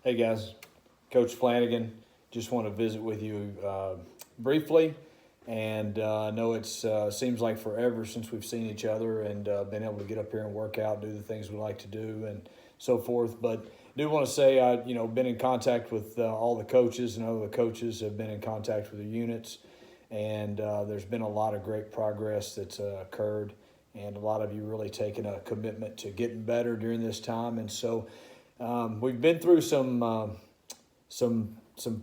Hey guys, Coach Flanagan. Just want to visit with you briefly, and I know it's seems like forever since we've seen each other and been able to get up here and work out, do the things we like to do, and so forth. But I do want to say I been in contact with all the coaches, and other coaches have been in contact with the units, and there's been a lot of great progress that's occurred, and a lot of you really taking a commitment to getting better during this time, and so. We've been through some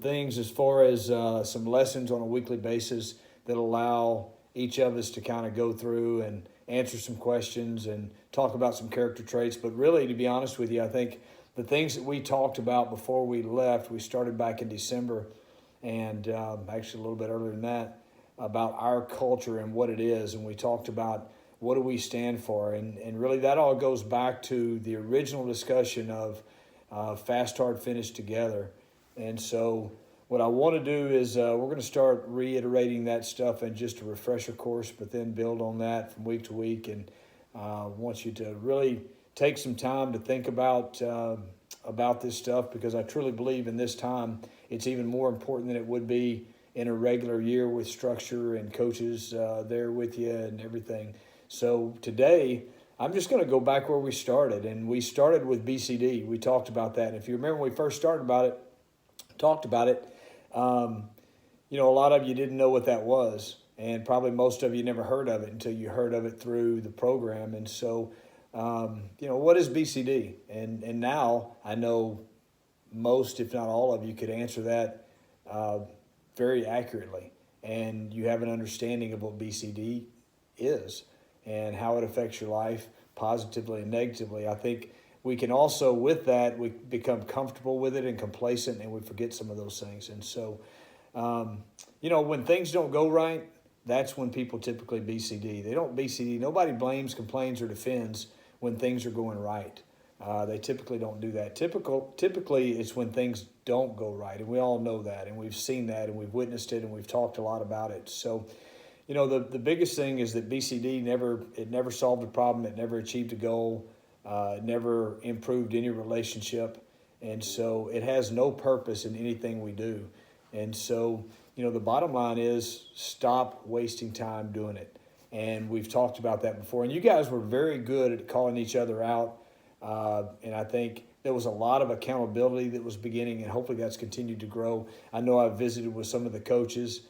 things as far as some lessons on a weekly basis that allow each of us to kind of go through and answer some questions and talk about some character traits. But really, to be honest with you, I think the things that we talked about before we left, we started back in December, and actually a little bit earlier than that, about our culture and what it is, and we talked about what do we stand for, and really that all goes back to the original discussion of fast, hard, finish together. And so what I want to do is we're going to start reiterating that stuff in just a refresher course, but then build on that from week to week, and want you to really take some time to think about this stuff, because I truly believe in this time it's even more important than it would be in a regular year with structure and coaches there with you and everything. So today, I'm just going to go back where we started, and we started with BCD. We talked about that. And if you remember when we first talked about it, a lot of you didn't know what that was, and probably most of you never heard of it until you heard of it through the program. And so, what is BCD? And now I know most, if not all of you, could answer that very accurately, and you have an understanding of what BCD is and how it affects your life positively and negatively. I think we can also, with that, we become comfortable with it and complacent, and we forget some of those things. And so, when things don't go right, that's when people typically BCD. They don't BCD. Nobody blames, complains, or defends when things are going right. They typically don't do that. Typically, it's when things don't go right, and we all know that, and we've seen that, and we've witnessed it, and we've talked a lot about it. So, the biggest thing is that BCD never solved a problem. It never achieved a goal. It never improved any relationship. And so it has no purpose in anything we do. And so, the bottom line is stop wasting time doing it. And we've talked about that before. And you guys were very good at calling each other out. And I think there was a lot of accountability that was beginning, and hopefully that's continued to grow. I know I've visited with some of the coaches.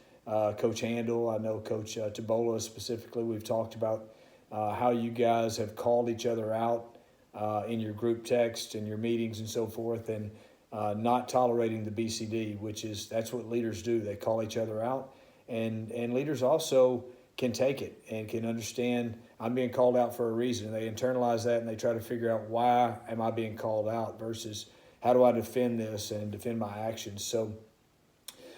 Coach Handel, I know Coach Tabola specifically. We've talked about how you guys have called each other out in your group text and your meetings and so forth, and not tolerating the BCD, that's what leaders do. They call each other out, and leaders also can take it and can understand I'm being called out for a reason. They internalize that, and they try to figure out, why am I being called out versus how do I defend this and defend my actions. So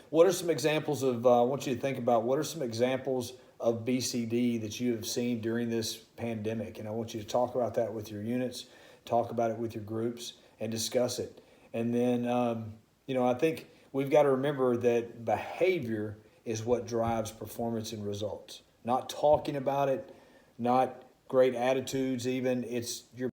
what are some examples of, I want you to think about, what are some examples of BCD that you have seen during this pandemic? And I want you to talk about that with your units, talk about it with your groups, and discuss it. And then, I think we've got to remember that behavior is what drives performance and results. Not talking about it, not great attitudes even, it's your